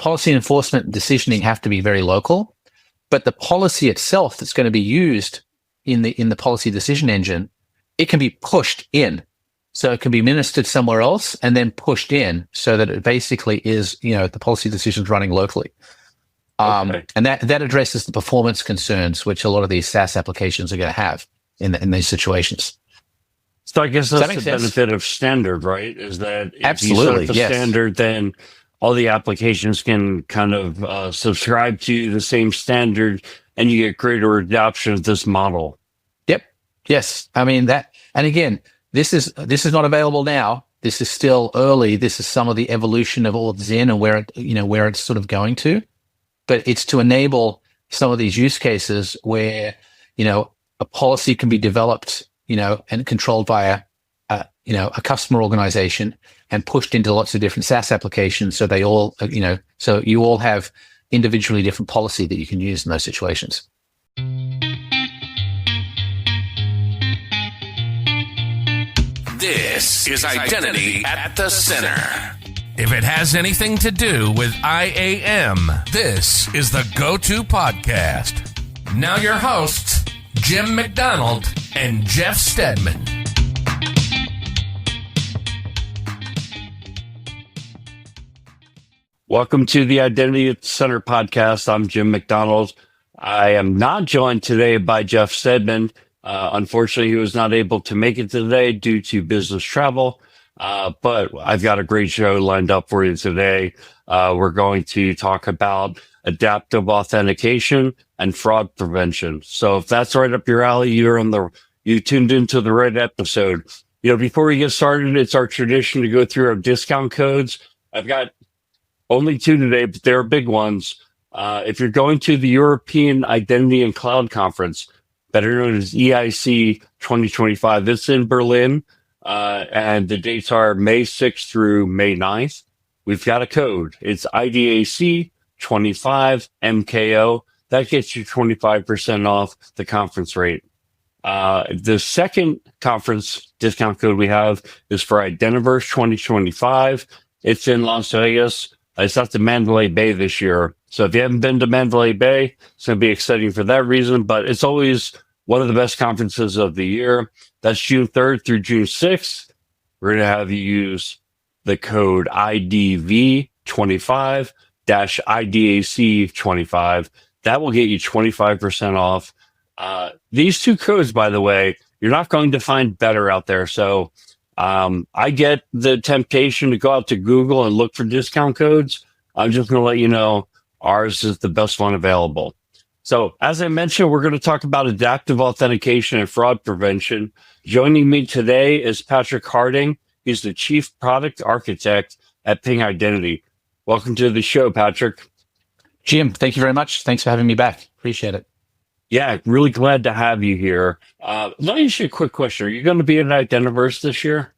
policy enforcement and decisioning have to be very local, but the policy itself that's going to be used in the policy decision engine, it can be pushed in. So it can be ministered somewhere else and then pushed in so that it basically is, the policy decisions running locally. Okay. And that addresses the performance concerns which a lot of these SaaS applications are going to have in these situations. So I guess that's the benefit of standard, right? Is that if you set the standard, then all the applications can kind of subscribe to the same standard, and you get greater adoption of this model. Yep. Yes. I mean that, and again, this is not available now. This is still early. This is some of the evolution of AuthZEN and where it's sort of going to, but it's to enable some of these use cases where, a policy can be developed, and controlled by a customer organization and pushed into lots of different SaaS applications. So they all, so you all have individually different policy that you can use in those situations. This is Identity at the Center. If it has anything to do with IAM, this is the go-to podcast. Now your hosts, Jim McDonald and Jeff Stedman. Welcome to the Identity at the Center podcast. I'm Jim McDonald. I am not joined today by Jeff Stedman. Unfortunately, he was not able to make it today due to business travel. But I've got a great show lined up for you today. We're going to talk about adaptive authentication and fraud prevention. So if that's right up your alley, you tuned into the right episode. Before we get started, it's our tradition to go through our discount codes. I've got only 2 today, but they're big ones. If you're going to the European Identity and Cloud Conference, better known as EIC 2025, it's in Berlin, and the dates are May 6th through May 9th. We've got a code. It's IDAC 25 MKO. That gets you 25% off the conference rate. The second conference discount code we have is for Identiverse 2025. It's in Las Vegas. It's at the Mandalay Bay this year. So if you haven't been to Mandalay Bay, it's going to be exciting for that reason, but it's always one of the best conferences of the year. That's June 3rd through June 6th. We're going to have you use the code IDV25-IDAC25. That will get you 25% off. These 2 codes, by the way, you're not going to find better out there. So I get the temptation to go out to Google and look for discount codes. I'm just going to let you know ours is the best one available. So as I mentioned, we're going to talk about adaptive authentication and fraud prevention. Joining me today is Patrick Harding. He's the Chief Product Architect at Ping Identity. Welcome to the show, Patrick. Jim, thank you very much. Thanks for having me back. Appreciate it. Yeah, really glad to have you here. Let me ask you a quick question. Are you going to be at Identiverse this year?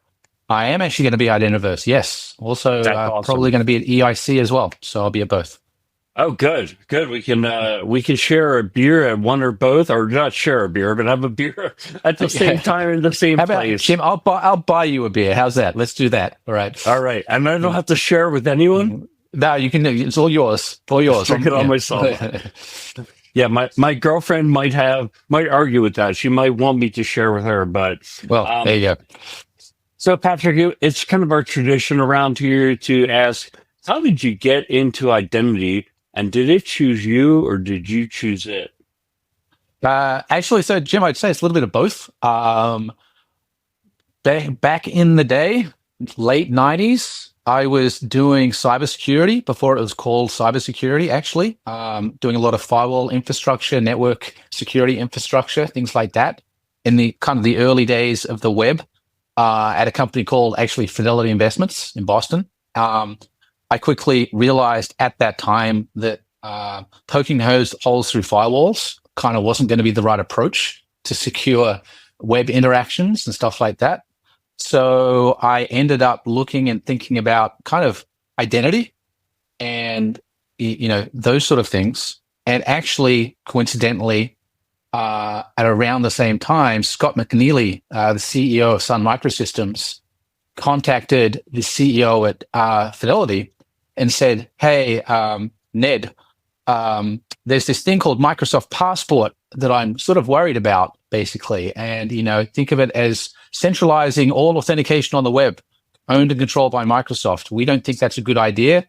I am actually going to be at Identiverse, yes. Also, awesome. Probably going to be at EIC as well. So I'll be at both. Oh, good. We can share a beer at one or both, or not share a beer, but have a beer at the same time in the same place. Jim, I'll buy you a beer. How's that? Let's do that. All right. And I don't have to share with anyone? No, you can. It's all yours. All yours. Drink it on myself. Yeah, my girlfriend might argue with that. She might want me to share with her, but well, there you go. So, Patrick, it's kind of our tradition around here to ask, how did you get into identity, and did it choose you, or did you choose it? Actually, so Jim, I'd say it's a little bit of both. Back in the day, late 90s, I was doing cybersecurity before it was called cybersecurity, actually, doing a lot of firewall infrastructure, network security infrastructure, things like that in the kind of the early days of the web at a company called actually Fidelity Investments in Boston. I quickly realized at that time that poking holes through firewalls kind of wasn't going to be the right approach to secure web interactions and stuff like that. So I ended up looking and thinking about kind of identity and, those sort of things. And actually, coincidentally, at around the same time, Scott McNealy, the CEO of Sun Microsystems, contacted the CEO at Fidelity and said, "Hey, Ned, there's this thing called Microsoft Passport that I'm sort of worried about, basically. And, think of it as centralizing all authentication on the web, owned and controlled by Microsoft. We don't think that's a good idea.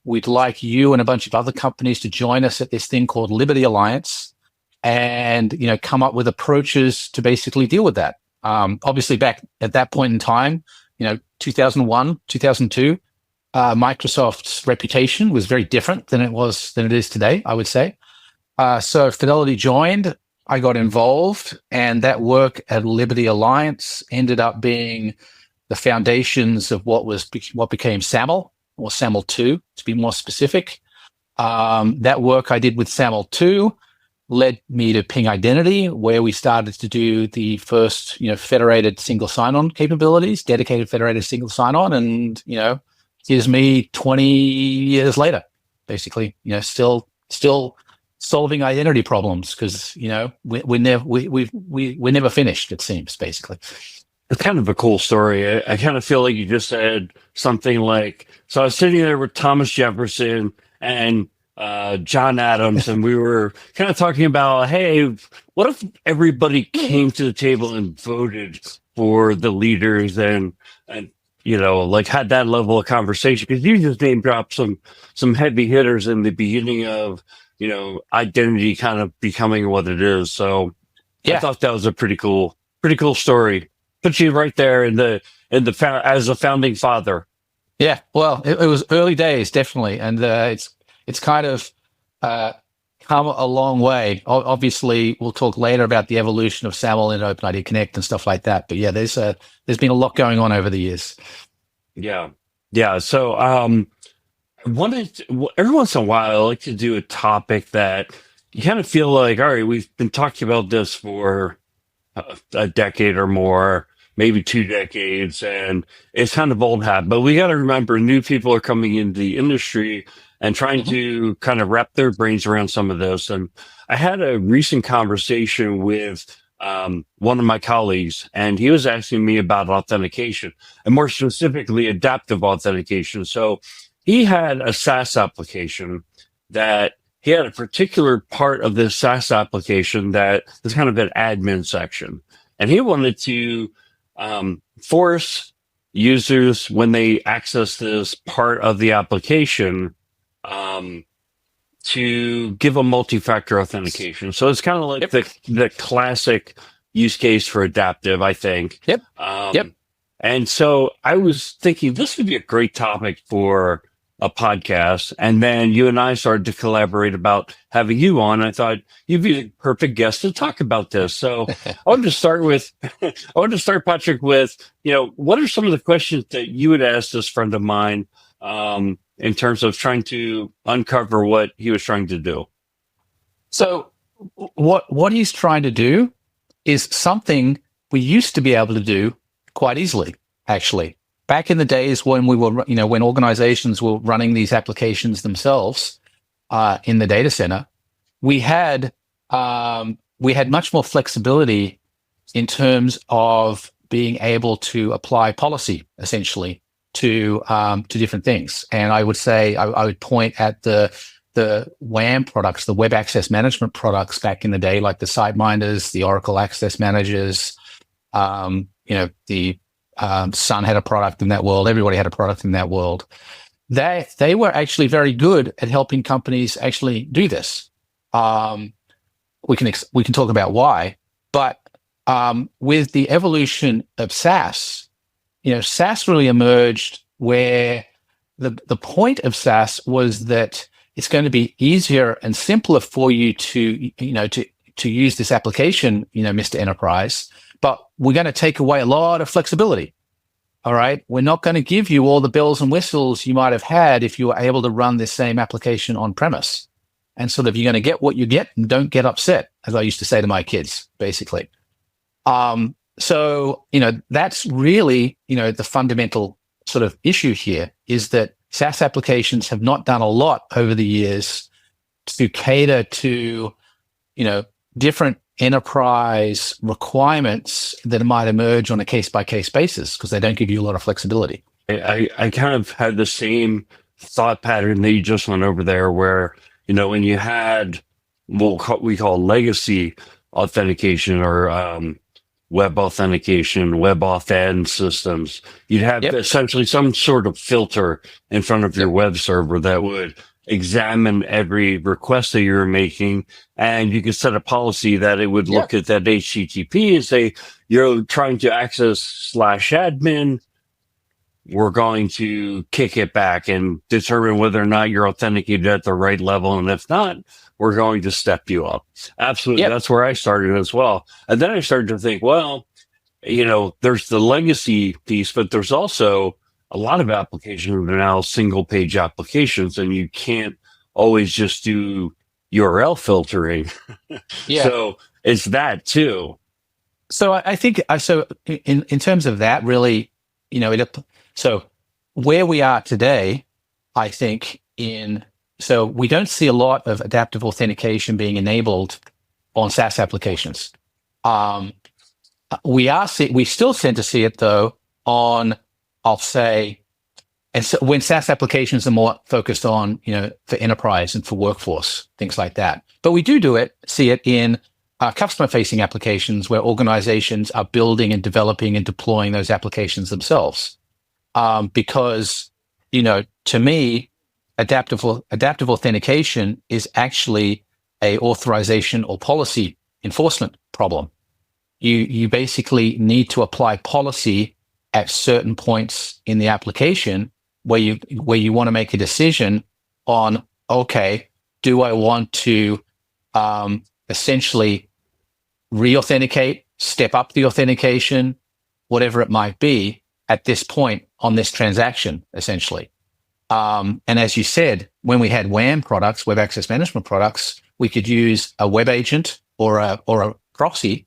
We'd like you and a bunch of other companies to join us at this thing called Liberty Alliance and, come up with approaches to basically deal with that." Obviously, back at that point in time, 2001, 2002, Microsoft's reputation was very different than it is today, I would say. So Fidelity joined, I got involved, and that work at Liberty Alliance ended up being the foundations of what became SAML, or SAML 2, to be more specific. That work I did with SAML 2 led me to Ping Identity, where we started to do the first, federated single sign-on capabilities, dedicated federated single sign-on, and, here's me 20 years later, basically, still solving identity problems because, we're never finished, it seems, basically. It's kind of a cool story. I kind of feel like you just said something like, so I was sitting there with Thomas Jefferson and John Adams, and we were kind of talking about, hey, what if everybody came to the table and voted for the leaders and had that level of conversation? Because you just name dropped some heavy hitters in the beginning of, identity kind of becoming what it is. So yeah. I thought that was a pretty cool story. Put you right there as a founding father. Yeah, well, it was early days, definitely, and it's kind of come a long way. Obviously, we'll talk later about the evolution of SAML and OpenID Connect and stuff like that. But yeah, there's been a lot going on over the years. Yeah. So every once in a while, I like to do a topic that you kind of feel like, all right, we've been talking about this for a decade or more, maybe 2 decades, and it's kind of old hat. But we got to remember, new people are coming into the industry and trying to kind of wrap their brains around some of this. And I had a recent conversation with one of my colleagues, and he was asking me about authentication, and more specifically, adaptive authentication. So he had a SaaS application that he had a particular part of this SaaS application that is kind of an admin section. And he wanted to force users, when they access this part of the application, to give a multi-factor authentication. So it's kind of like the classic use case for adaptive, I think. Yep. And so I was thinking this would be a great topic for a podcast. And then you and I started to collaborate about having you on. I thought you'd be the perfect guest to talk about this. So I wanted to start, Patrick, with, what are some of the questions that you would ask this friend of mine, in terms of trying to uncover what he was trying to do? So what he's trying to do is something we used to be able to do quite easily, actually. Back in the days when we were, when organizations were running these applications themselves in the data center, we had much more flexibility in terms of being able to apply policy, essentially, to different things. And I would say I would point at the WAM products, the web access management products back in the day, like the SiteMinders, the Oracle Access Managers, the Sun had a product in that world. Everybody had a product in that world. They were actually very good at helping companies actually do this. We can talk about why, but with the evolution of SaaS, SaaS really emerged where the point of SaaS was that it's going to be easier and simpler for you to use this application, Mr. Enterprise, but we're going to take away a lot of flexibility. All right. We're not going to give you all the bells and whistles you might have had if you were able to run this same application on premise. And sort of, you're going to get what you get and don't get upset, as I used to say to my kids, basically. So, that's really, the fundamental sort of issue here is that SaaS applications have not done a lot over the years to cater to, different enterprise requirements that might emerge on a case-by-case basis because they don't give you a lot of flexibility. I kind of had the same thought pattern that you just went over there, where, when you had we call legacy authentication or web authentication, web authn systems, you'd have essentially some sort of filter in front of your web server that would examine every request that you're making, and you could set a policy that it would look at that HTTP and say, you're trying to access /admin. We're going to kick it back and determine whether or not you're authenticated at the right level. And if not, we're going to step you up. Absolutely. That's where I started as well. And then I started to think, well, there's the legacy piece, but there's also a lot of applications that are now single page applications, and you can't always just do URL filtering. So it's that too. So I think, in terms of that, really, so where we are today, I think so we don't see a lot of adaptive authentication being enabled on SaaS applications. We still tend to see it though on, I'll say, and so when SaaS applications are more focused on, for enterprise and for workforce, things like that. But we see it in customer-facing applications where organizations are building and developing and deploying those applications themselves. Because, to me, adaptive authentication is actually a authorization or policy enforcement problem. You basically need to apply policy at certain points in the application where you want to make a decision on, okay, do I want to essentially re-authenticate, step up the authentication, whatever it might be at this point on this transaction, essentially. And as you said, when we had WAM products, web access management products, we could use a web agent or a proxy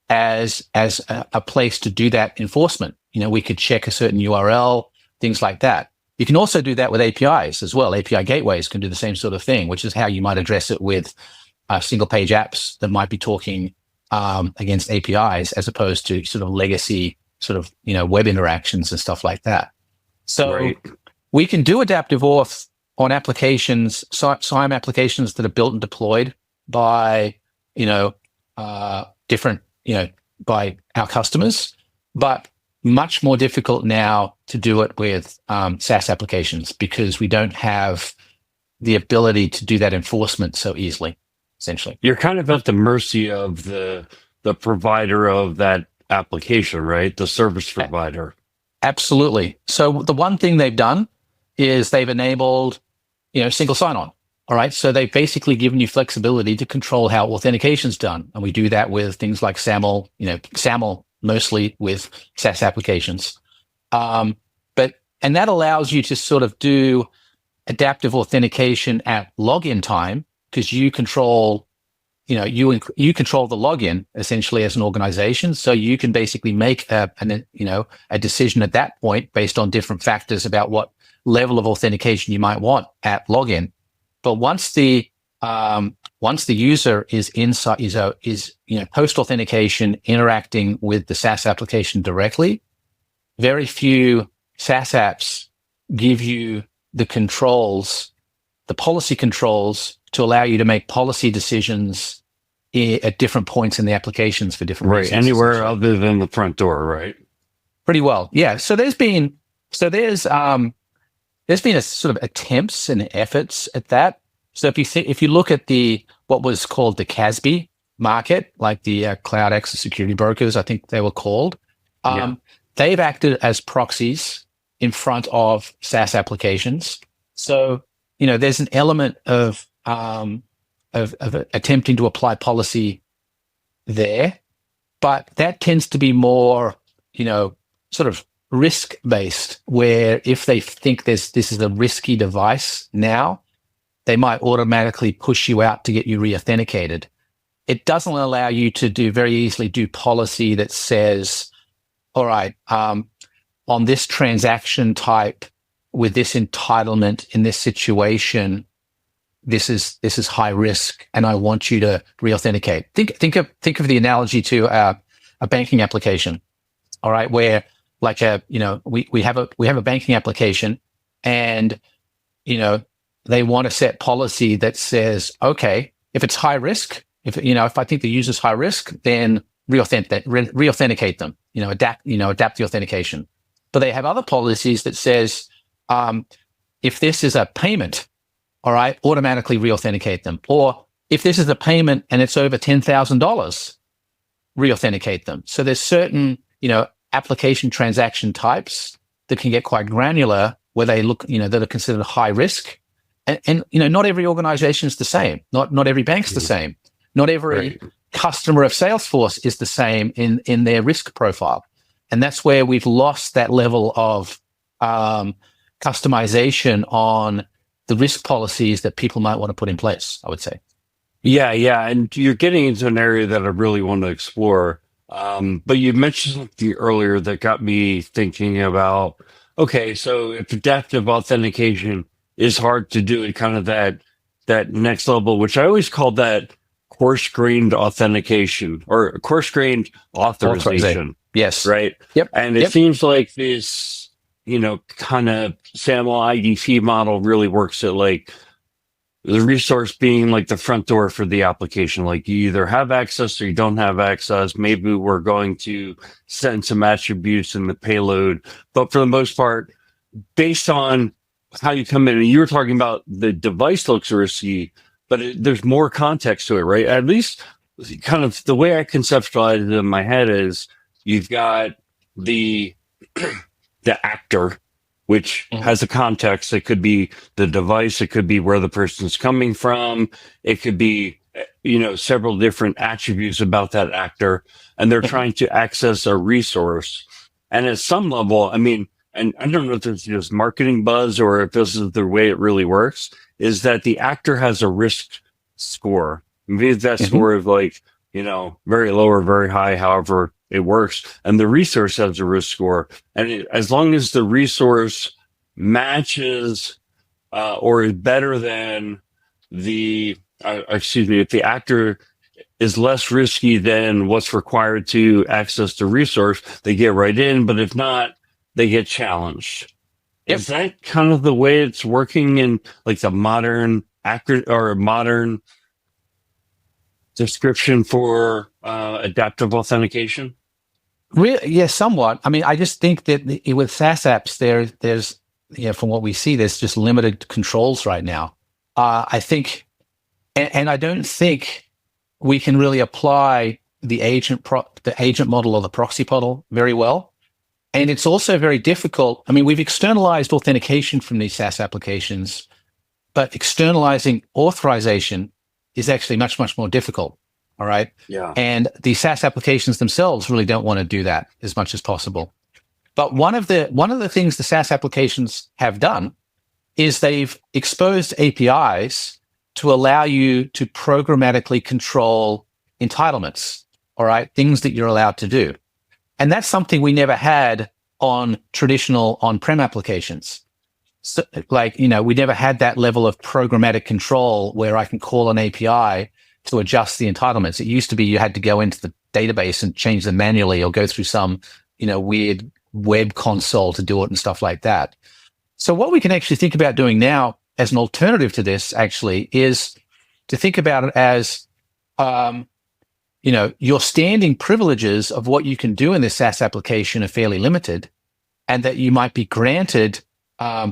as a place to do that enforcement. We could check a certain URL, things like that. You can also do that with APIs as well. API gateways can do the same sort of thing, which is how you might address it with single page apps that might be talking against APIs as opposed to sort of legacy sort of, web interactions and stuff like that. So we can do adaptive auth on applications, SIAM applications that are built and deployed by, different, by our customers, but much more difficult now to do it with SaaS applications because we don't have the ability to do that enforcement so easily, essentially. You're kind of at the mercy of the provider of that application, right? The service provider. Absolutely. So the one thing they've done is they've enabled, single sign-on. All right. So they've basically given you flexibility to control how authentication is done. And we do that with things like SAML, SAML mostly with SaaS applications. And that allows you to sort of do adaptive authentication at login time because you control, you control the login essentially as an organization. So you can basically make a decision at that point based on different factors about what level of authentication you might want at login. But once the user is post authentication interacting with the SaaS application directly, very few SaaS apps give you the controls, the policy controls to allow you to make policy decisions at different points in the applications for different reasons. Anywhere other than the front door, right? Pretty well, yeah. So there's been a sort of attempts and efforts at that. So if you look at what was called the CASB market, like the cloud access security brokers, I think they were called, they've acted as proxies in front of SaaS applications. So there's an element of attempting to apply policy there, but that tends to be more sort of risk-based, where if they think this is a risky device now, they might automatically push you out to get you re-authenticated. It doesn't allow you to very easily do policy that says, all right, on this transaction type with this entitlement in this situation, this is high risk, and I want you to re-authenticate. Think of the analogy to a banking application, all right, where like we have a banking application, and they want to set policy that says, okay, if it's high risk, if I think the user's high risk, then re-authenticate them, adapt the authentication. But they have other policies that says, if this is a payment, all right, automatically re-authenticate them. Or if this is a payment and it's over $10,000, re-authenticate them. So there's certain, application transaction types that can get quite granular where they look, that are considered high risk. And not every organization is the same. Not every bank's the same. Not every customer of Salesforce is the same in their risk profile. And that's where we've lost that level of customization on the risk policies that people might want to put in place, I would say. Yeah. And you're getting into an area that I really want to explore. But you mentioned something earlier that got me thinking about, okay, so if adaptive authentication is hard to do at kind of that next level, which I always call that coarse-grained authentication or coarse-grained authorization. Yes. Right? Yep. And it seems like this, kind of SAML IDC model really works at like the resource being like the front door for the application. Like you either have access or you don't have access. Maybe we're going to send some attributes in the payload. But for the most part, based on how you come in, and you were talking about the device looks risky, but there's more context to it, right? At least kind of the way I conceptualize it in my head is you've got the actor, which has a context. It could be the device. It could be where the person's coming from. It could be, several different attributes about that actor, and they're trying to access a resource. And at some level, and I don't know if it's just marketing buzz or if this is the way it really works, is that the actor has a risk score. Maybe that score is like, very low or very high, however it works. And the resource has a risk score. And as long as the resource matches or is better than if the actor is less risky than what's required to access the resource, they get right in. But if not, they get challenged. Yep. Is that kind of the way it's working in like the modern modern description for adaptive authentication? Yeah, somewhat. I just think that with SaaS apps, there's from what we see, there's just limited controls right now. I think, and I don't think we can really apply the agent model or the proxy model very well. And it's also very difficult. We've externalized authentication from these SaaS applications, but externalizing authorization is actually much, much more difficult. All right. Yeah. And the SaaS applications themselves really don't want to do that as much as possible. But one of the things the SaaS applications have done is they've exposed APIs to allow you to programmatically control entitlements. All right. Things that you're allowed to do. And that's something we never had on traditional on-prem applications. So, we never had that level of programmatic control where I can call an API to adjust the entitlements. It used to be you had to go into the database and change them manually or go through some, weird web console to do it and stuff like that. So what we can actually think about doing now as an alternative to this actually is to think about it as, your standing privileges of what you can do in this SaaS application are fairly limited, and that you might be granted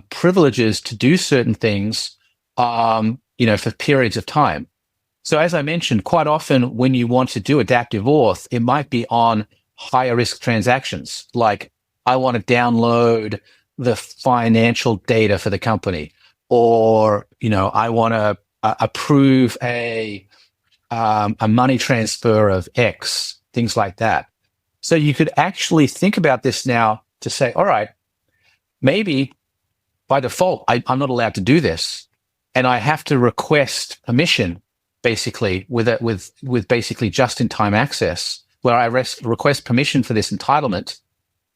privileges to do certain things, for periods of time. So as I mentioned, quite often when you want to do adaptive auth, it might be on higher risk transactions. Like I want to download the financial data for the company, or, I want to approve a money transfer of X, things like that. So you could actually think about this now to say, all right, maybe by default, I'm not allowed to do this. And I have to request permission basically with basically just-in-time access, where I request permission for this entitlement,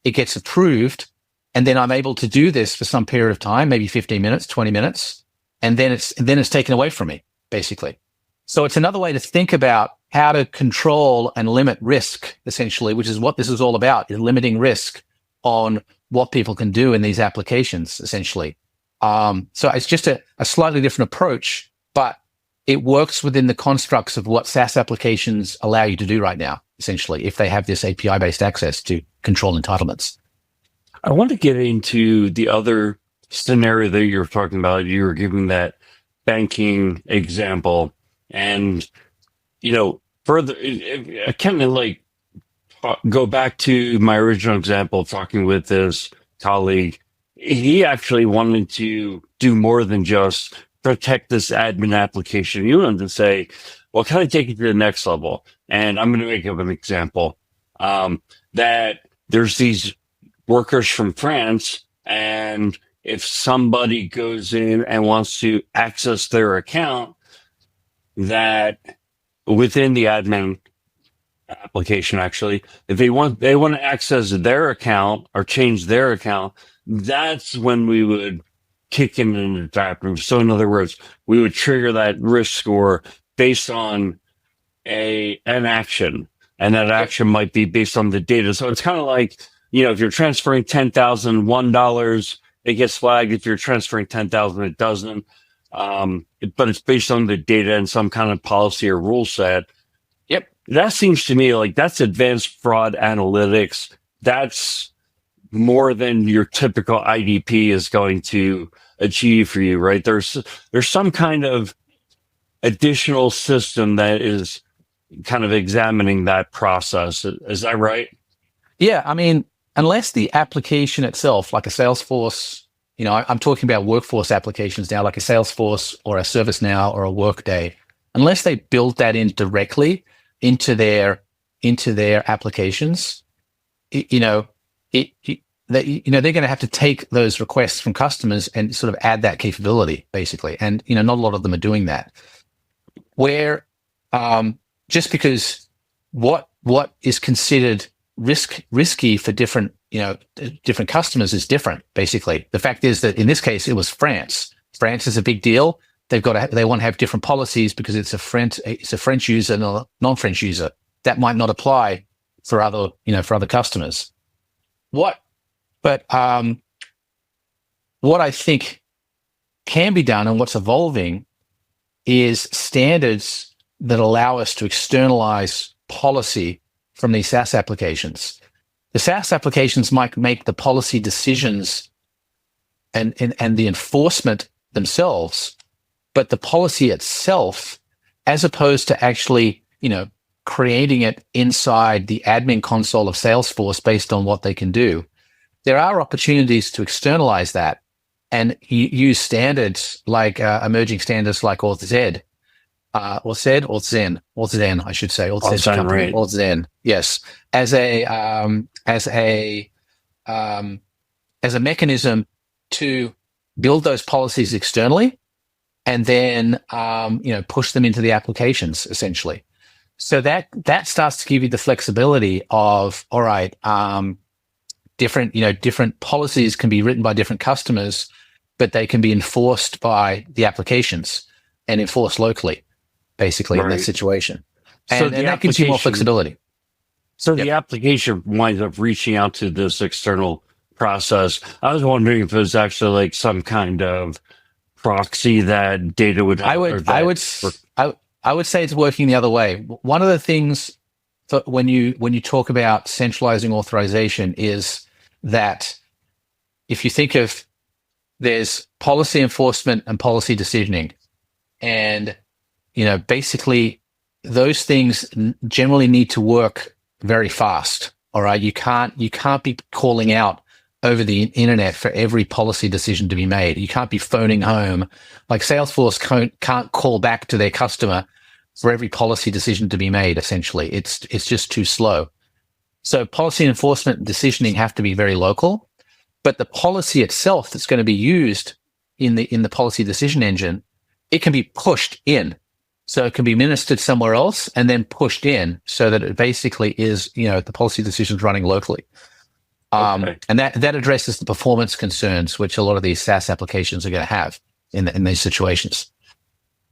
it gets approved, and then I'm able to do this for some period of time, maybe 15 minutes, 20 minutes, and then it's taken away from me, basically. So it's another way to think about how to control and limit risk, essentially, which is what this is all about, is limiting risk on what people can do in these applications, essentially. So it's just a slightly different approach, but it works within the constructs of what SaaS applications allow you to do right now, essentially, if they have this API-based access to control entitlements. I want to get into the other scenario that you're talking about. You were giving that banking example, and further, I kind of like go back to my original example, talking with this colleague. He actually wanted to do more than just protect this admin application. You wanted to say, well, can I take it to the next level? And I'm going to make up an example that there's these workers from France, and if somebody goes in and wants to access their account, that within the admin application, actually, if they want to access their account or change their account, that's when we would kick in an adapter. So in other words, we would trigger that risk score based on an action, and that action might be based on the data. So it's kind of like, if you're transferring $10,001, it gets flagged. If you're transferring 10,000, it doesn't. But it's based on the data and some kind of policy or rule set. Yep. That seems to me like that's advanced fraud analytics. That's more than your typical IDP is going to achieve for you, right? There's some kind of additional system that is kind of examining that process. Is that right? Yeah. I mean, unless the application itself, like a Salesforce, I'm talking about workforce applications now, like a Salesforce or a ServiceNow or a Workday, unless they build that in directly into their applications, they're going to have to take those requests from customers and sort of add that capability, basically. And not a lot of them are doing that. Where just because what is considered risky for different customers is different. Basically, the fact is that in this case it was France. France is a big deal. They want to have different policies because it's a French user and a non-French user. That might not apply for other customers. What I think can be done and what's evolving is standards that allow us to externalize policy from these SaaS applications. The SaaS applications might make the policy decisions and the enforcement themselves, but the policy itself, as opposed to actually, creating it inside the admin console of Salesforce based on what they can do, there are opportunities to externalize that and use standards like emerging standards like AuthZEN, AuthZEN, I should say, AuthZEN, yes, as a mechanism to build those policies externally and then push them into the applications, essentially. So that starts to give you the flexibility of, all right, different policies can be written by different customers, but they can be enforced by the applications and enforced locally, basically, in that situation. And that gives you more flexibility. So the application winds up reaching out to this external process. I was wondering if it was actually like some kind of proxy that data would have. I would say it's working the other way. One of the things when you talk about centralizing authorization is that if you think of, there's policy enforcement and policy decisioning, and basically those things generally need to work very fast. All right, you can't be calling out over the internet for every policy decision to be made. You can't be phoning home. Like Salesforce can't call back to their customer for every policy decision to be made, essentially. It's just too slow. So policy enforcement and decisioning have to be very local, but the policy itself that's going to be used in the policy decision engine, it can be pushed in. So it can be ministered somewhere else and then pushed in so that it basically is, the policy decisions running locally. And that addresses the performance concerns, which a lot of these SaaS applications are going to have in these situations.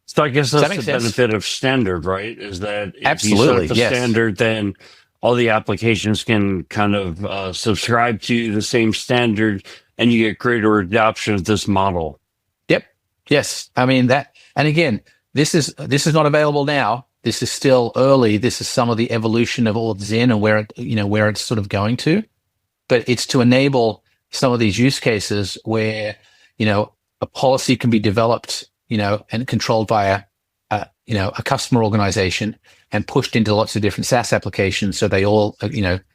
So I guess that's the benefit of standard, right? Is that if absolutely, you set up a standard, then all the applications can kind of subscribe to the same standard, and you get greater adoption of this model. Yep. Yes. I mean that, and again, this is not available now. This is still early. This is some of the evolution of AuthZEN and where it's sort of going to, but it's to enable some of these use cases where, a policy can be developed, and controlled by a customer organization and pushed into lots of different SaaS applications. So they all,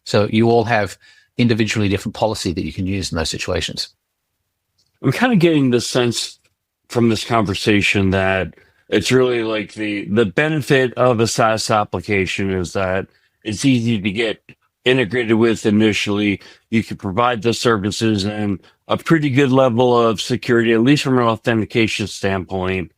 so you all have individually different policy that you can use in those situations. I'm kind of getting the sense from this conversation that it's really like the benefit of a SaaS application is that it's easy to get integrated with initially. You can provide the services and a pretty good level of security, at least from an authentication standpoint,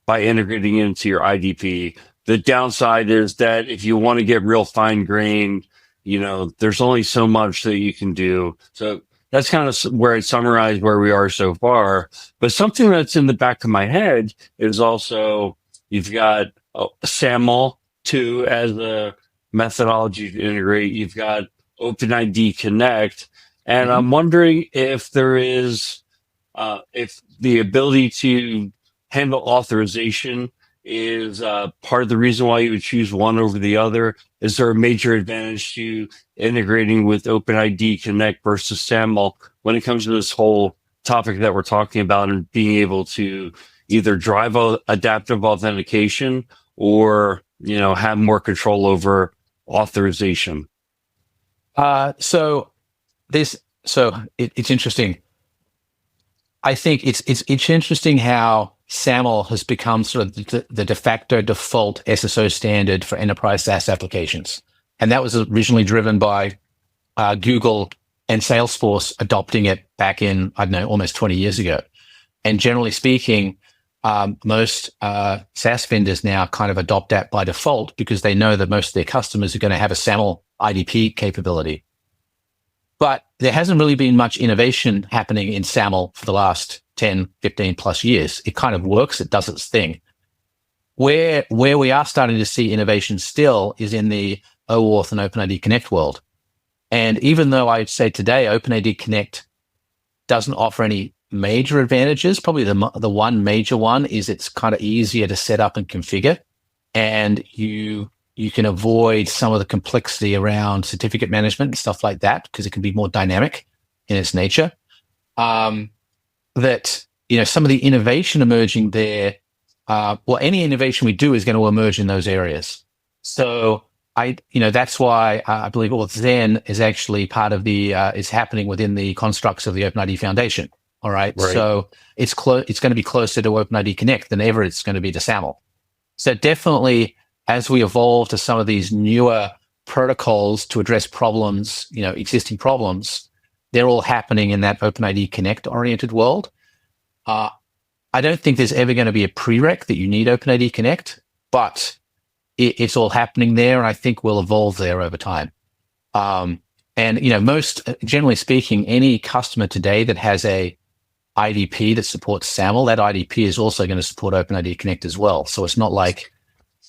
by integrating into your IDP. The downside is that if you want to get real fine grained, there's only so much that you can do. So that's kind of where I summarize where we are so far. But something that's in the back of my head is also you've got SAML 2 as a methodology to integrate. You've got OpenID Connect. And I'm wondering if there is, if the ability to handle authorization is part of the reason why you would choose one over the other. Is there a major advantage to integrating with OpenID Connect versus SAML when it comes to this whole topic that we're talking about and being able to either drive adaptive authentication or, have more control over authorization? It's interesting. I think it's interesting how SAML has become sort of the de facto default SSO standard for enterprise SaaS applications. And that was originally driven by Google and Salesforce adopting it back in, almost 20 years ago. And generally speaking, most SaaS vendors now kind of adopt that by default because they know that most of their customers are going to have a SAML IDP capability. But there hasn't really been much innovation happening in SAML for the last 10, 15 plus years. It kind of works. It does its thing. Where we are starting to see innovation still is in the OAuth and OpenID Connect world. And even though I'd say today OpenID Connect doesn't offer any major advantages, probably the one major one is it's kind of easier to set up and configure. And you can avoid some of the complexity around certificate management and stuff like that because it can be more dynamic in its nature. Some of the innovation emerging there, any innovation we do is going to emerge in those areas. So that's why I believe AuthZEN is actually part of is happening within the constructs of the OpenID Foundation. All right. So it's going to be closer to OpenID Connect than ever it's going to be to SAML. So definitely, as we evolve to some of these newer protocols to address problems, existing problems, they're all happening in that OpenID Connect oriented world. I don't think there's ever going to be a prereq that you need OpenID Connect, but it's all happening there, and I think we'll evolve there over time. Most generally speaking, any customer today that has a IDP that supports SAML, that IDP is also going to support OpenID Connect as well. So it's not like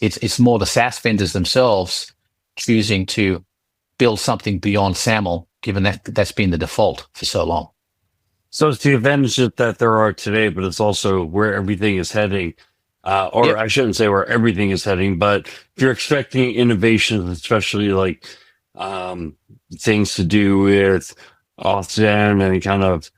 it's more the SaaS vendors themselves choosing to build something beyond SAML, given that that's been the default for so long. So it's the advantages that there are today, but it's also where everything is heading. I shouldn't say where everything is heading, but if you're expecting innovations, especially like things to do with AuthZEN and kind of,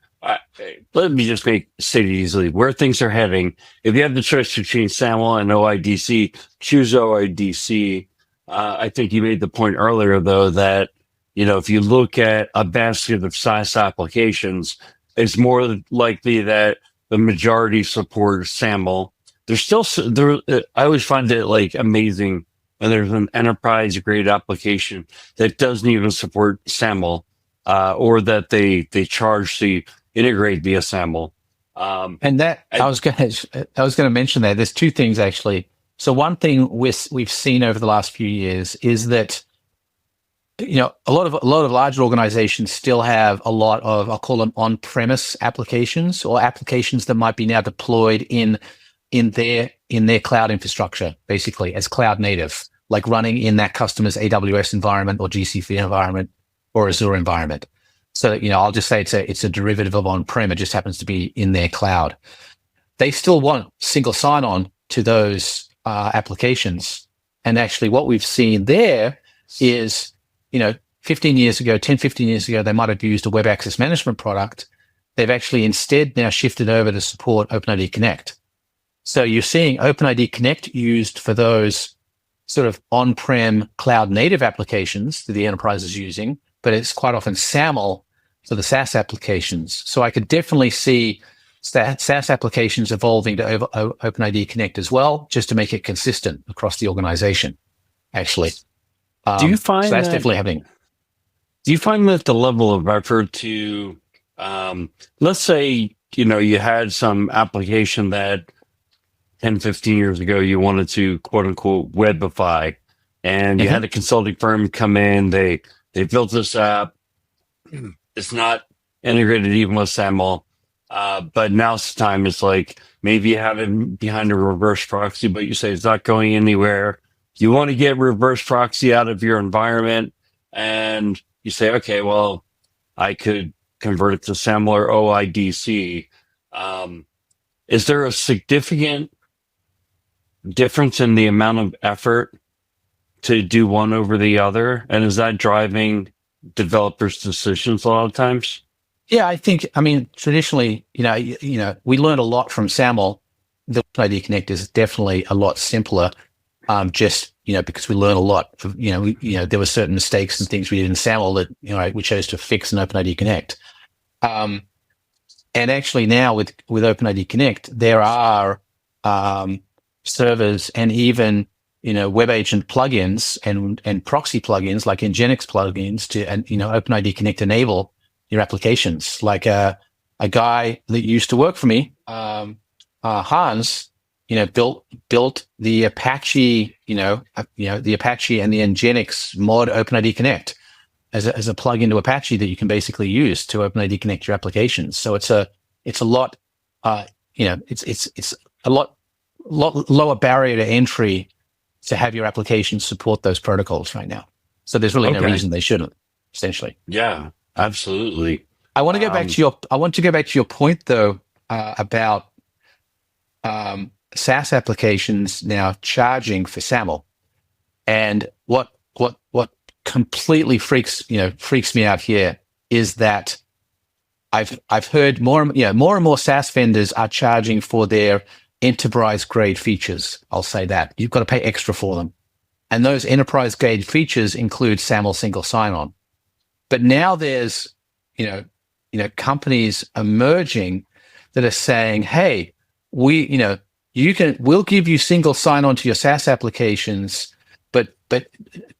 let me just state it easily, where things are heading. If you have the choice between SAML and OIDC, choose OIDC. I think you made the point earlier, though, that, if you look at a basket of SaaS applications, it's more likely that the majority support SAML. There's still, I always find it like amazing when there's an enterprise grade application that doesn't even support SAML, or that they charge to integrate via SAML. I was going to mention that there's two things actually. So one thing we've seen over the last few years is that a lot of larger organizations still have a lot of, I'll call them on-premise applications or applications that might be now deployed in their cloud infrastructure, basically as cloud native, like running in that customer's AWS environment or GCP environment or Azure environment. So, I'll just say it's a derivative of on-prem. It just happens to be in their cloud. They still want single sign-on to those applications. And actually what we've seen there is, 15 years ago, they might have used a web access management product. They've actually instead now shifted over to support OpenID Connect. So you're seeing OpenID Connect used for those sort of on-prem cloud native applications that the enterprise is using, but it's quite often SAML for the SaaS applications. So I could definitely see SaaS applications evolving to OpenID Connect as well, just to make it consistent across the organization, actually. Do you find so that's definitely happening? Do you find that the level of effort to, let's say, you had some application that 10, 15 years ago you wanted to quote unquote webify, and you had a consulting firm come in, they built this app. It's not integrated even with SAML. But now it's time. It's like maybe you have it behind a reverse proxy, but you say it's not going anywhere. You want to get reverse proxy out of your environment, and you say, okay, well, I could convert it to SAML or OIDC. Is there a significant difference in the amount of effort to do one over the other? And is that driving developers' decisions a lot of times? Yeah, I mean, traditionally, we learned a lot from SAML. The OpenID Connect is definitely a lot simpler. Because we learned a lot. There were certain mistakes and things we did in SAML that we chose to fix in OpenID Connect. And actually now with OpenID Connect, there are servers and even web agent plugins and proxy plugins like Nginx plugins to OpenID Connect enable your applications. Like a guy that used to work for me, Hans, built the Apache, the Apache and the Nginx mod OpenID Connect as a plugin to Apache that you can basically use to OpenID Connect your applications. So it's a lot, it's a lot lower barrier to entry to have your applications support those protocols right now. So there's really no reason they shouldn't, essentially. Yeah, absolutely. I want to go back to your point though, about SaaS applications now charging for SAML. And what completely freaks me out here is that I've heard more and more SaaS vendors are charging for their enterprise grade features. I'll say that. You've got to pay extra for them. And those enterprise grade features include SAML single sign-on. But now there's, companies emerging that are saying, hey, we'll give you single sign-on to your SaaS applications, but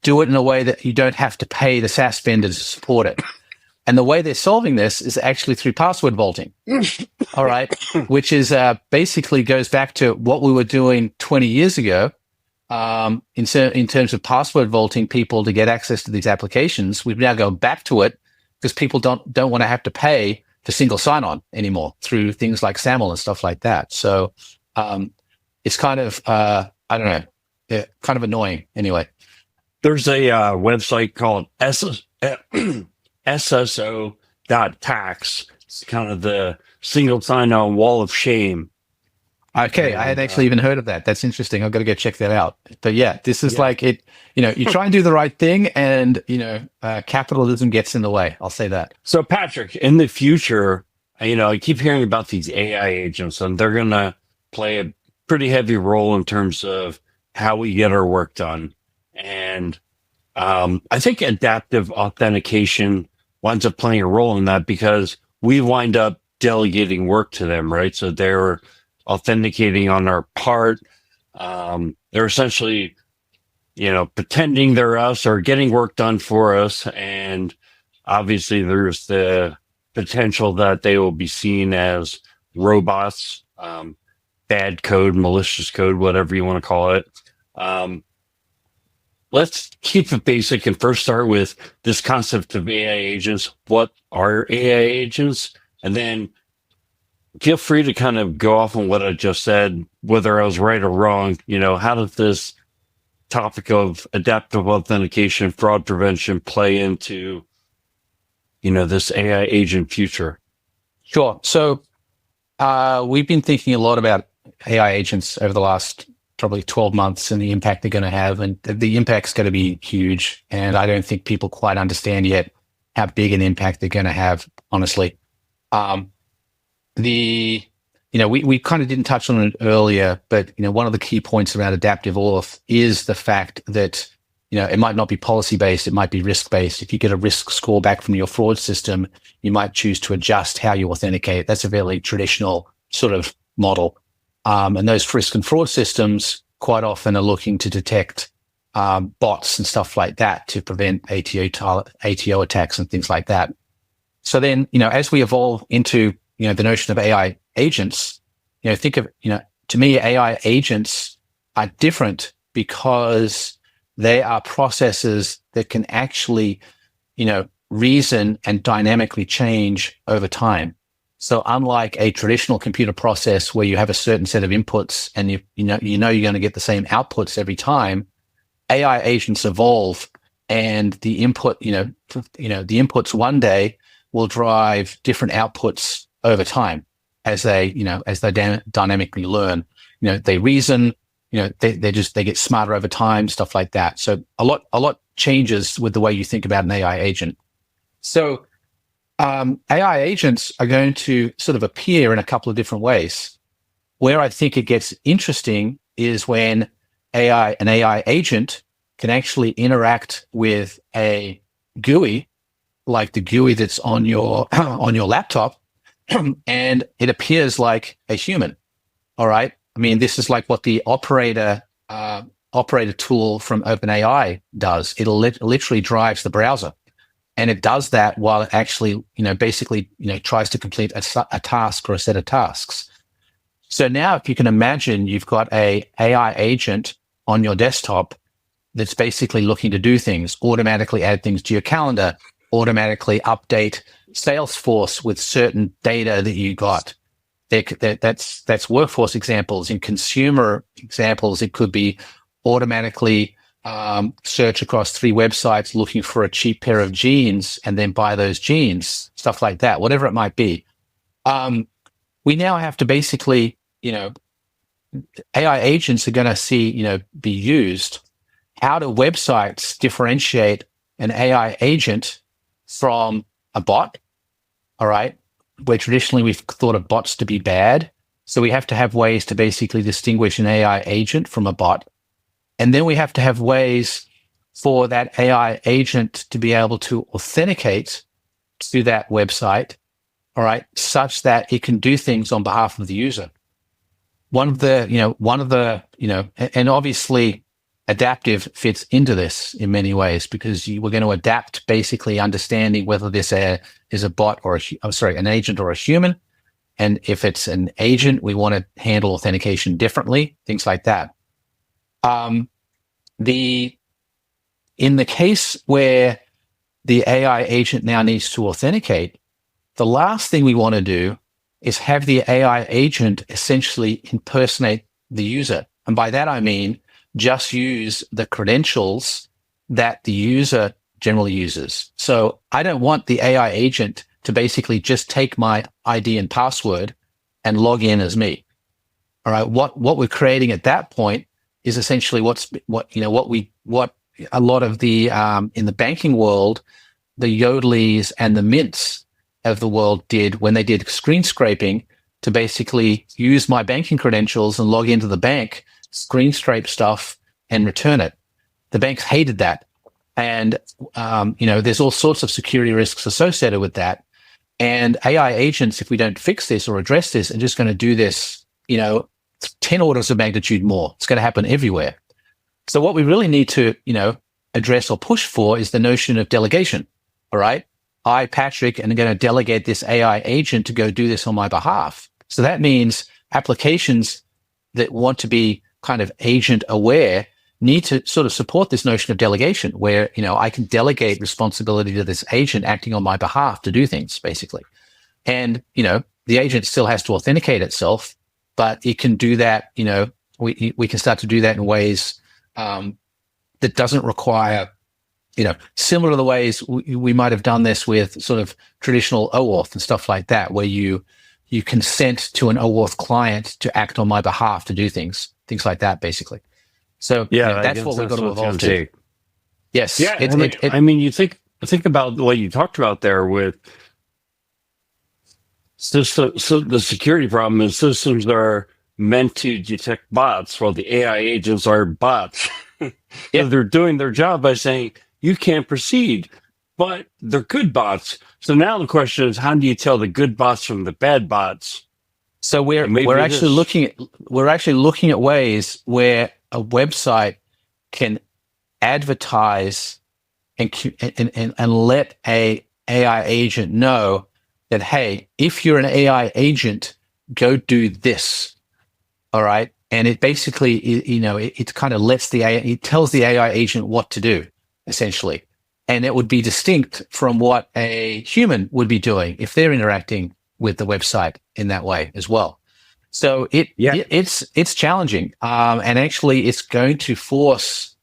do it in a way that you don't have to pay the SaaS vendor to support it. And the way they're solving this is actually through password vaulting. All right. Which is basically goes back to what we were doing 20 years ago in terms of password vaulting people to get access to these applications. We've now gone back to it because people don't want to have to pay for single sign-on anymore through things like SAML and stuff like that. So it's kind of, I don't know, kind of annoying anyway. There's a website called SSO.tax. It's kind of the single sign-on wall of shame. Okay, I had actually even heard of that. That's interesting. I've got to go check that out. But yeah, this is like it, you try and do the right thing and, capitalism gets in the way. I'll say that. So Patrick, in the future, I keep hearing about these AI agents and they're going to play a pretty heavy role in terms of how we get our work done. And I think adaptive authentication winds up playing a role in that because we wind up delegating work to them, right? So they're authenticating on our part. They're essentially, pretending they're us or getting work done for us. And obviously there's the potential that they will be seen as robots, bad code, malicious code, whatever you want to call it. Let's keep it basic and first start with this concept of AI agents. What are AI agents? And then feel free to kind of go off on what I just said, whether I was right or wrong. How does this topic of adaptive authentication, fraud prevention play into, this AI agent future? Sure. So we've been thinking a lot about AI agents over the last probably 12 months and the impact they're going to have. And the impact's going to be huge. And I don't think people quite understand yet how big an impact they're going to have, honestly. We kind of didn't touch on it earlier, but, one of the key points around adaptive auth is the fact that, it might not be policy-based, it might be risk-based. If you get a risk score back from your fraud system, you might choose to adjust how you authenticate. That's a very traditional sort of model. And those risk and fraud systems quite often are looking to detect bots and stuff like that to prevent ATO attacks and things like that. So then, as we evolve into, the notion of AI agents, think of, to me, AI agents are different because they are processes that can actually, reason and dynamically change over time. So unlike a traditional computer process where you have a certain set of inputs and you're going to get the same outputs every time, AI agents evolve, and the inputs one day will drive different outputs over time as they dynamically learn. They reason. They get smarter over time, stuff like that. So a lot changes with the way you think about an AI agent. So AI agents are going to sort of appear in a couple of different ways. Where I think it gets interesting is when an AI agent can actually interact with a GUI, like the GUI that's on your on your laptop, and it appears like a human. All right. I mean, this is like what the operator tool from OpenAI does. It'll literally drives the browser, and it does that while it actually, basically, tries to complete a task or a set of tasks. So now, if you can imagine, you've got a AI agent on your desktop that's basically looking to do things, automatically add things to your calendar, automatically update Salesforce with certain data that you got. That's workforce examples. In consumer examples, it could be automatically search across 3 websites looking for a cheap pair of jeans and then buy those jeans, stuff like that, whatever it might be. We now have to basically, AI agents are going to be used. How do websites differentiate an AI agent from a bot? All right. Where traditionally we've thought of bots to be bad. So we have to have ways to basically distinguish an AI agent from a bot. And then we have to have ways for that AI agent to be able to authenticate to that website, all right, such that it can do things on behalf of the user. And obviously adaptive fits into this in many ways, because we're going to adapt basically understanding whether this is a bot or an agent or a human. And if it's an agent, we want to handle authentication differently, things like that. In the case where the AI agent now needs to authenticate, the last thing we want to do is have the AI agent essentially impersonate the user. And by that, I mean, just use the credentials that the user generally uses. So I don't want the AI agent to basically just take my ID and password and log in as me. All right. What we're creating at that point is essentially what a lot of the in the banking world, the Yodleys and the Mints of the world did when they did screen scraping to basically use my banking credentials and log into the bank, screen scrape stuff, and return it. The banks hated that. And, there's all sorts of security risks associated with that. And AI agents, if we don't fix this or address this, are just going to do this, 10 orders of magnitude more. It's going to happen everywhere. So what we really need to, address or push for is the notion of delegation. All right. I, Patrick, am going to delegate this AI agent to go do this on my behalf. So that means applications that want to be kind of agent aware need to sort of support this notion of delegation, where, I can delegate responsibility to this agent acting on my behalf to do things, basically. And, the agent still has to authenticate itself, but it can do that, we can start to do that in ways that doesn't require similar to the ways we might have done this with sort of traditional OAuth and stuff like that, where you consent to an OAuth client to act on my behalf to do things like that, basically. So that's what we've got to evolve to. Yes. Yeah. I mean, you think about what you talked about there with system. So the security problem is systems are meant to detect bots, while the AI agents are bots. So they're doing their job by saying, you can't proceed, but they're good bots. So now the question is, how do you tell the good bots from the bad bots? So we're actually looking at ways where a website can advertise and let a AI agent know that, hey, if you're an AI agent, go do this. All right. And it basically, it kind of lets it tells the AI agent what to do, essentially. And it would be distinct from what a human would be doing if they're interacting with the website in that way as well. So it's challenging. And actually it's going to force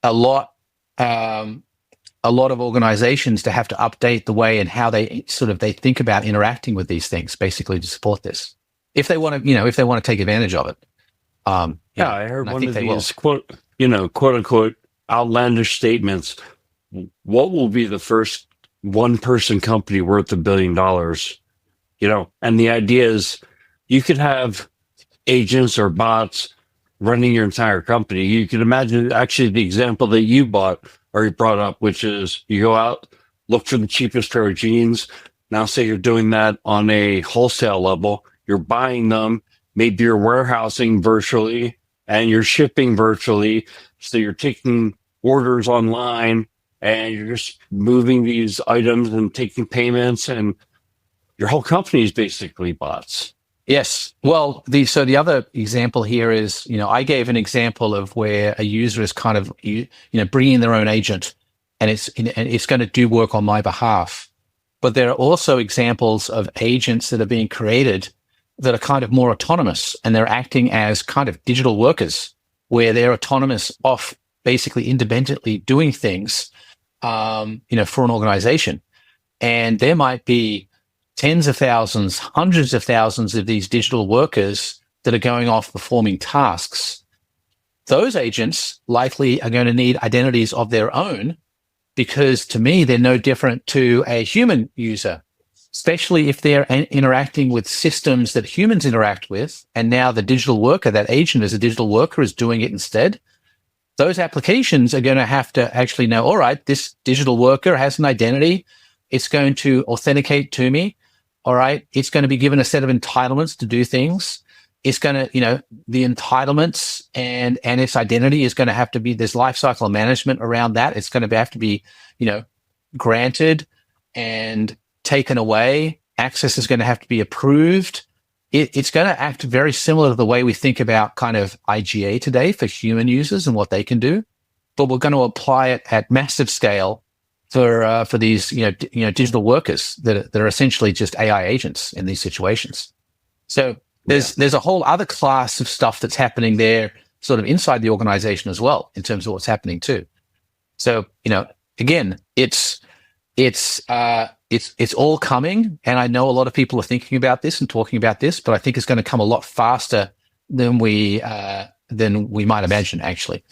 a lot of organizations to have to update the way and how they think about interacting with these things, basically, to support this. If they want to take advantage of it. I heard one of these quote unquote outlandish statements. What will be the first one-person company worth $1 billion? And the idea is you could have agents or bots running your entire company. You can imagine actually the example that you brought up, which is you go out, look for the cheapest pair of jeans. Now say you're doing that on a wholesale level. You're buying them, maybe you're warehousing virtually and you're shipping virtually. So you're taking orders online and you're just moving these items and taking payments, and your whole company is basically bots. Yes. Well, the other example here is, I gave an example of where a user is kind of, bringing their own agent and it's going to do work on my behalf. But there are also examples of agents that are being created that are kind of more autonomous, and they're acting as kind of digital workers where they're autonomous off basically independently doing things, for an organization. And there might be tens of thousands, hundreds of thousands of these digital workers that are going off performing tasks. Those agents likely are going to need identities of their own, because to me, they're no different to a human user, especially if they're interacting with systems that humans interact with. And now the digital worker, that agent as a digital worker, is doing it instead. Those applications are going to have to actually know, all right, this digital worker has an identity. It's going to authenticate to me. All right. It's going to be given a set of entitlements to do things. It's going to, the entitlements and its identity is going to have to be, there's lifecycle management around that. It's going to have to be, granted and taken away. Access is going to have to be approved. It's going to act very similar to the way we think about kind of IGA today for human users and what they can do, but we're going to apply it at massive scale for these digital workers that are essentially just AI agents in these situations. So there's a whole other class of stuff that's happening there, sort of inside the organization as well, in terms of what's happening too. So again, it's all coming, and I know a lot of people are thinking about this and talking about this, but I think it's going to come a lot faster than we might imagine, actually.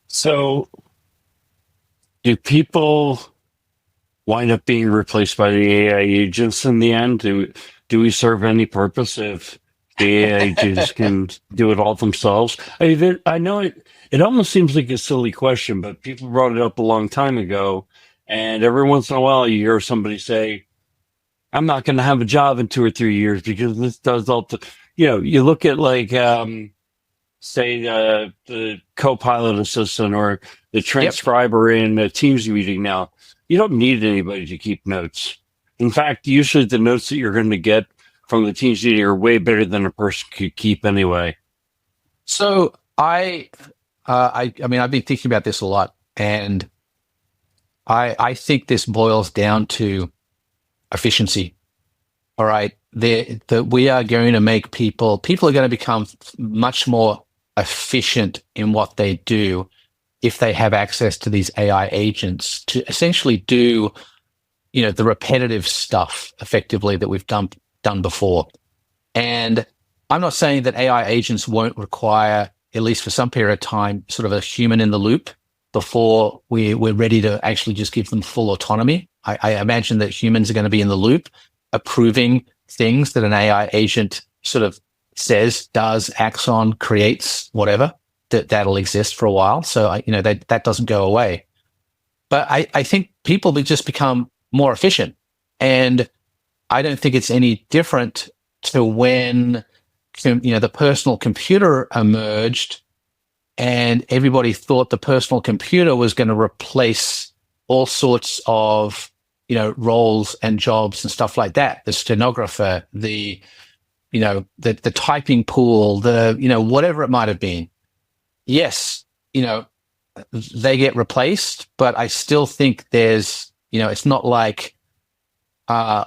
So, do people wind up being replaced by the AI agents in the end? Do we serve any purpose if the AI agents can do it all themselves? I know it almost seems like a silly question, but people brought it up a long time ago. And every once in a while, you hear somebody say, I'm not going to have a job in 2 or 3 years because this does all you look at say the co-pilot assistant or the transcriber in a Teams meeting now. You don't need anybody to keep notes. In fact, usually the notes that you're going to get from the Teams meeting are way better than a person could keep anyway. So I mean, I've been thinking about this a lot, and I think this boils down to efficiency. All right. We are going to make people are going to become much more efficient in what they do if they have access to these AI agents to essentially do, the repetitive stuff effectively that we've done before. And I'm not saying that AI agents won't require, at least for some period of time, sort of a human in the loop before we're ready to actually just give them full autonomy. I imagine that humans are going to be in the loop, approving things that an AI agent sort of says, does, acts on, creates, whatever, that'll exist for a while. So, that doesn't go away. But I think people will just become more efficient. And I don't think it's any different to when, the personal computer emerged and everybody thought the personal computer was going to replace all sorts of, roles and jobs and stuff like that. The stenographer, the typing pool, whatever it might have been. Yes, they get replaced, but I still think there's, it's not like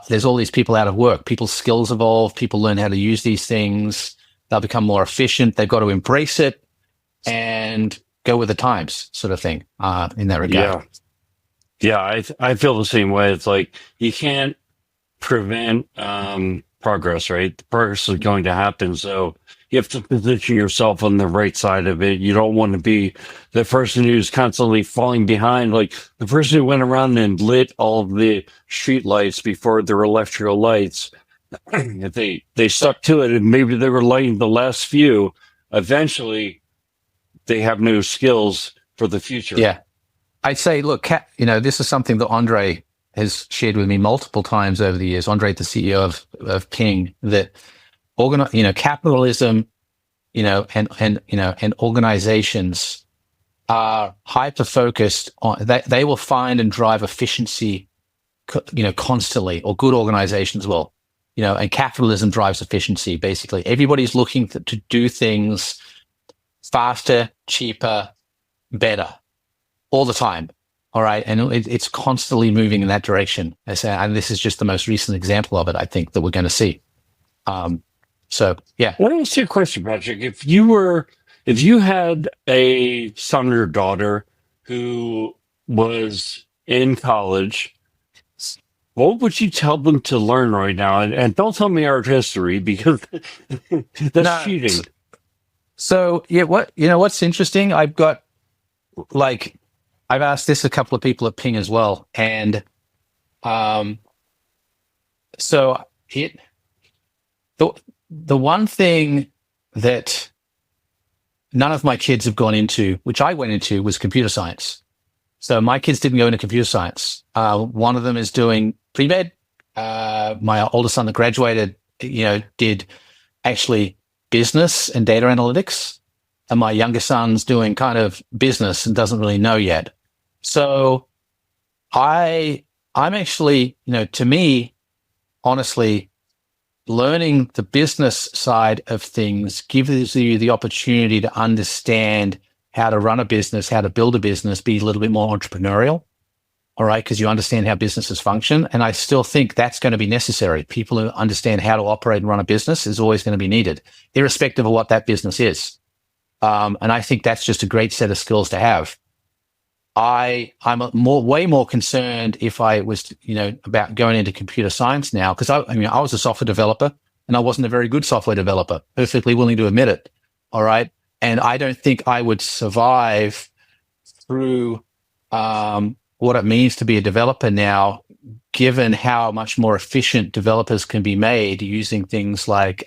there's all these people out of work. People's skills evolve. People learn how to use these things. They'll become more efficient. They've got to embrace it and go with the times, sort of thing, in that regard. Yeah, I feel the same way. It's like you can't prevent progress, right? The progress is going to happen. So you have to position yourself on the right side of it. You don't want to be the person who's constantly falling behind, like the person who went around and lit all of the street lights before there were electrical lights. If they stuck to it and maybe they were lighting the last few, eventually they have no skills for the future. Yeah. I'd say, look, this is something that Andre has shared with me multiple times over the years. Andre, the CEO of Ping, that capitalism, and organizations are hyper focused on that. They will find and drive efficiency, constantly, or good organizations will, and capitalism drives efficiency. Basically, everybody's looking to do things faster, cheaper, better, all the time. All right. And it's constantly moving in that direction. And this is just the most recent example of it, I think, that we're going to see. So, yeah. Let me ask you a question, Patrick. If you had a son or daughter who was in college, what would you tell them to learn right now? And don't tell me art history, because that's cheating. So, yeah, what's interesting? I've asked this a couple of people at Ping as well. And the one thing that none of my kids have gone into, which I went into, was computer science. So my kids didn't go into computer science. One of them is doing pre-med. My oldest son that graduated, did actually business and data analytics. And my younger son's doing kind of business and doesn't really know yet. So I'm actually, to me, honestly, learning the business side of things gives you the opportunity to understand how to run a business, how to build a business, be a little bit more entrepreneurial. All right. Because you understand how businesses function. And I still think that's going to be necessary. People who understand how to operate and run a business is always going to be needed, irrespective of what that business is. And I think that's just a great set of skills to have. I'm way more concerned if I was, about going into computer science now, because I was a software developer and I wasn't a very good software developer, perfectly willing to admit it. All right. And I don't think I would survive through what it means to be a developer now, given how much more efficient developers can be made using things like,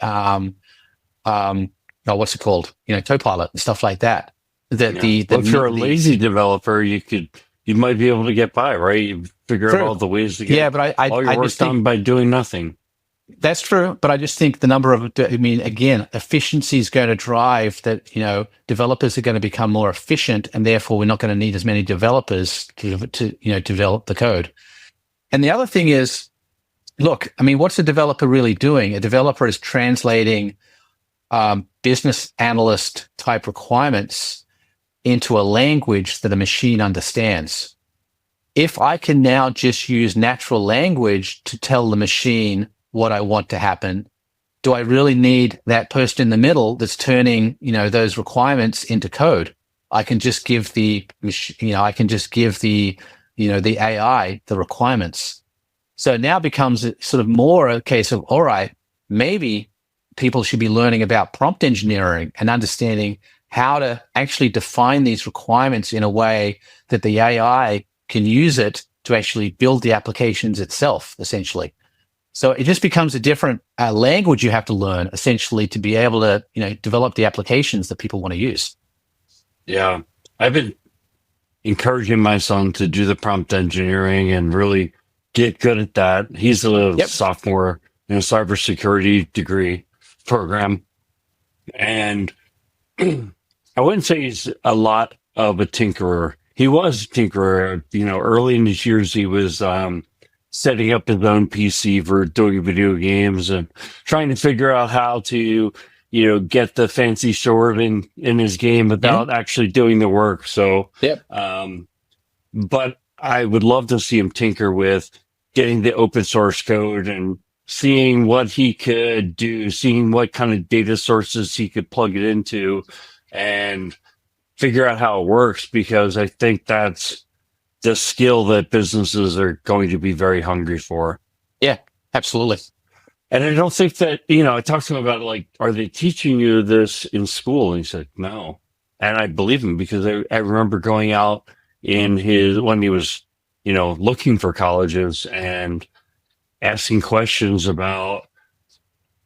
what's it called? Copilot and stuff like that. If you're a lazy developer, you might be able to get by, right? You figure out all the ways to get all your work done by doing nothing. That's true, but I just think the number of, again, efficiency is going to drive that, developers are going to become more efficient, and therefore we're not going to need as many developers to develop the code. And the other thing is, look, what's a developer really doing? A developer is translating business analyst type requirements into a language that a machine understands. If I can now just use natural language to tell the machine what I want to happen, do I really need that person in the middle that's turning, those requirements into code? I can just give the the AI the requirements. So now it becomes sort of more a case of, all right, maybe people should be learning about prompt engineering and understanding how to actually define these requirements in a way that the AI can use it to actually build the applications itself, essentially. So it just becomes a different language you have to learn, essentially, to be able to, develop the applications that people want to use. Yeah. I've been encouraging my son to do the prompt engineering and really get good at that. He's a sophomore in a cybersecurity degree program. And I wouldn't say he's a lot of a tinkerer. He was a tinkerer. Early in his years, he was setting up his own PC for doing video games and trying to figure out how to, get the fancy sword in his game without actually doing the work. So, but I would love to see him tinker with getting the open source code and seeing what he could do, seeing what kind of data sources he could plug it into and figure out how it works, because I think that's the skill that businesses are going to be very hungry for. Yeah, absolutely. And I don't think that, I talked to him about, like, are they teaching you this in school? And he said, no. And I believe him, because I remember going out when he was, looking for colleges and asking questions about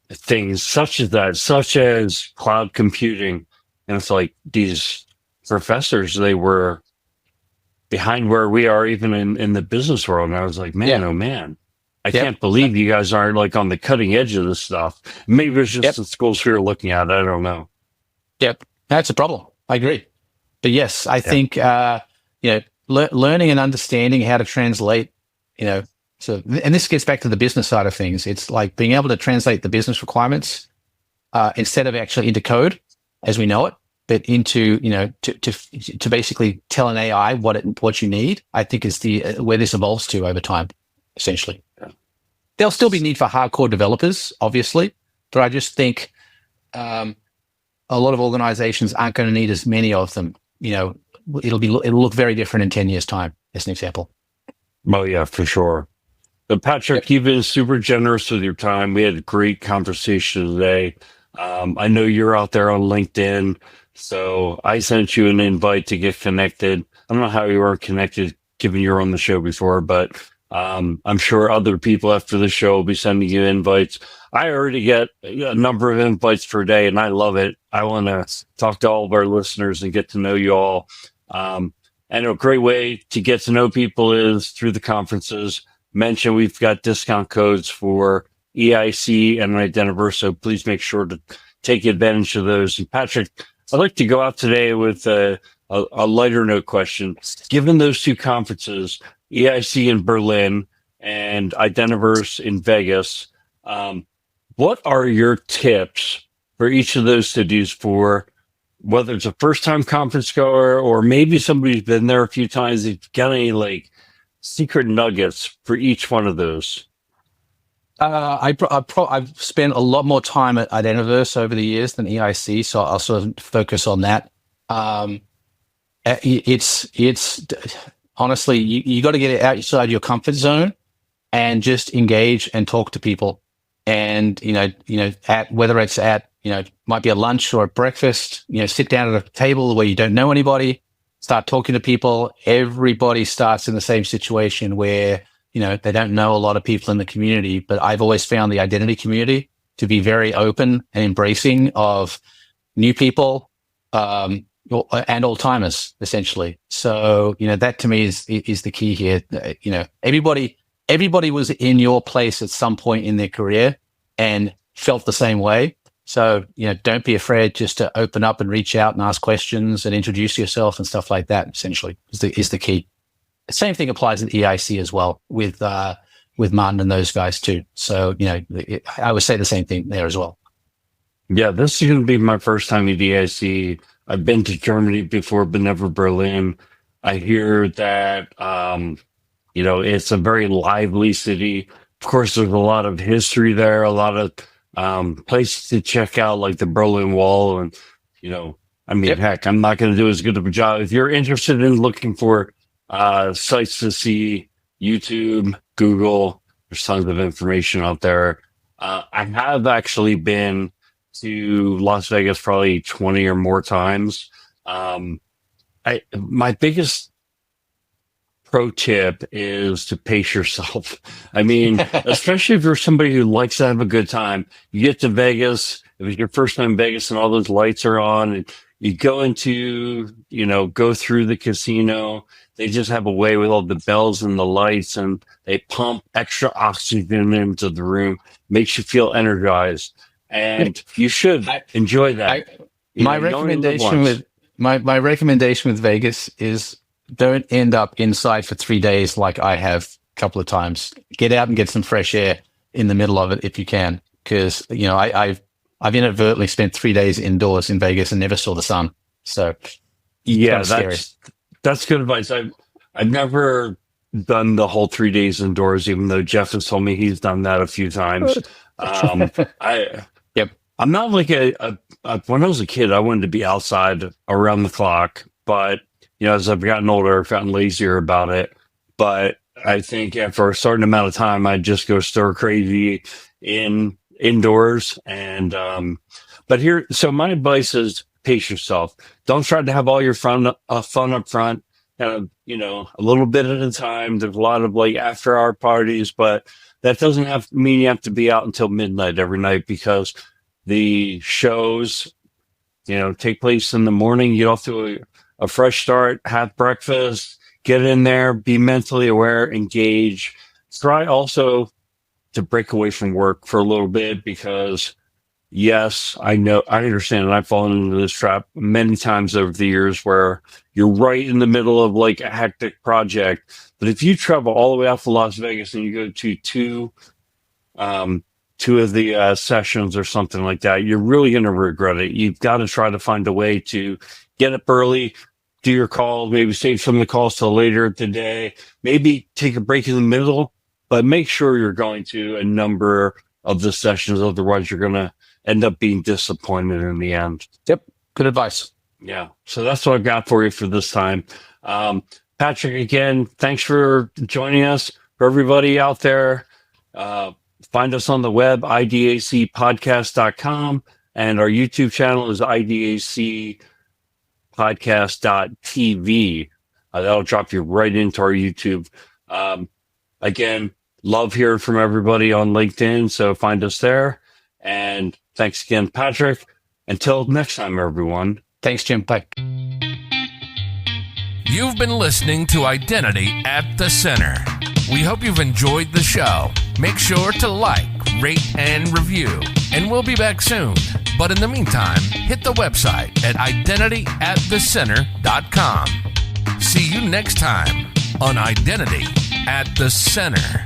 things such as cloud computing. And it's like these professors, they were behind where we are even in the business world. And I was like, man, oh man, I can't believe you guys aren't like on the cutting edge of this stuff. Maybe it's just the schools we were looking at. I don't know. Yep. That's a problem. I agree. But yes, I think, learning and understanding how to translate, and this gets back to the business side of things. It's like being able to translate the business requirements instead of actually into code as we know it, but into, to basically tell an AI what you need, I think is where this evolves to over time, essentially. Yeah. There'll still be need for hardcore developers, obviously, but I just think a lot of organizations aren't going to need as many of them. It'll look very different in 10 years' time, as an example. Oh, yeah, for sure. But Patrick, you've been super generous with your time. We had a great conversation today. I know you're out there on LinkedIn, so I sent you an invite to get connected. I don't know how you weren't connected, given you're on the show before, but I'm sure other people after the show will be sending you invites. I already get a number of invites per day, and I love it. I want to talk to all of our listeners and get to know you all. And a great way to get to know people is through the conferences. Mention we've got discount codes for EIC and Identiverse, so please make sure to take advantage of those. And Patrick, I'd like to go out today with a lighter note question. Given those two conferences, EIC in Berlin and Identiverse in Vegas, what are your tips for each of those cities for whether it's a first-time conference goer or maybe somebody who's been there a few times? If you've got any secret nuggets for each one of those? I've spent a lot more time at Identiverse over the years than EIC, so I'll sort of focus on that. It's honestly, you got to get it outside your comfort zone and just engage and talk to people. And whether it's at might be a lunch or a breakfast, sit down at a table where you don't know anybody, start talking to people. Everybody starts in the same situation where they don't know a lot of people in the community. But I've always found the identity community to be very open and embracing of new people and old timers, essentially. So that to me is the key here. Everybody was in your place at some point in their career and felt the same way. So, don't be afraid just to open up and reach out and ask questions and introduce yourself and stuff like that, essentially, is the key. The same thing applies at EIC as well with Martin and those guys too. So, I would say the same thing there as well. Yeah, this is going to be my first time at EIC. I've been to Germany before, but never Berlin. I hear that, it's a very lively city. Of course, there's a lot of history there, a lot of places to check out, like the Berlin Wall and, I mean, Yep. heck, I'm not going to do as good of a job. If you're interested in looking for sites to see, YouTube, Google, there's tons of information out there. I have actually been to Las Vegas probably 20 or more times. My biggest pro tip is to pace yourself. I mean, especially if you're somebody who likes to have a good time, you get to Vegas, if it's your first time in Vegas and all those lights are on, and you go into, go through the casino, they just have a way with all the bells and the lights, and they pump extra oxygen into the room, makes you feel energized. And you should enjoy that. My recommendation with Vegas is don't end up inside for 3 days like I have a couple of times. Get out and get some fresh air in the middle of it if you can, because I've inadvertently spent 3 days indoors in Vegas and never saw the sun. So yeah, that's good advice. I've never done the whole 3 days indoors, even though Jeff has told me he's done that a few times. I'm not like when I was a kid, I wanted to be outside around the clock, but as I've gotten older, I've gotten lazier about it. But I think after a certain amount of time, I'd just go stir crazy indoors. And so my advice is pace yourself. Don't try to have all your fun up front. A little bit at a time. There's a lot of like after hour parties, but that doesn't mean you have to be out until midnight every night, because the shows, take place in the morning. You get off to a fresh start, have breakfast, get in there, be mentally aware, engage. Try also to break away from work for a little bit, because yes, I understand, and I've fallen into this trap many times over the years where you're right in the middle of like a hectic project. But if you travel all the way out to Las Vegas and you go to two of the sessions or something like that, you're really going to regret it. You've got to try to find a way to get up early, do your calls, maybe save some of the calls till later today, maybe take a break in the middle, but make sure you're going to a number of the sessions. Otherwise, you're going to end up being disappointed in the end. Yep. Good advice. Yeah. So that's what I've got for you for this time. Patrick, again, thanks for joining us. For everybody out there, find us on the web, idacpodcast.com, and our YouTube channel is idacpodcast.tv. That'll drop you right into our YouTube. Again, love hearing from everybody on LinkedIn, so find us there. And thanks again, Patrick. Until next time, everyone. Thanks, Jim. Bye. You've been listening to Identity at the Center. We hope you've enjoyed the show. Make sure to like, rate, and review. And we'll be back soon. But in the meantime, hit the website at identityatthecenter.com. See you next time on Identity at the Center.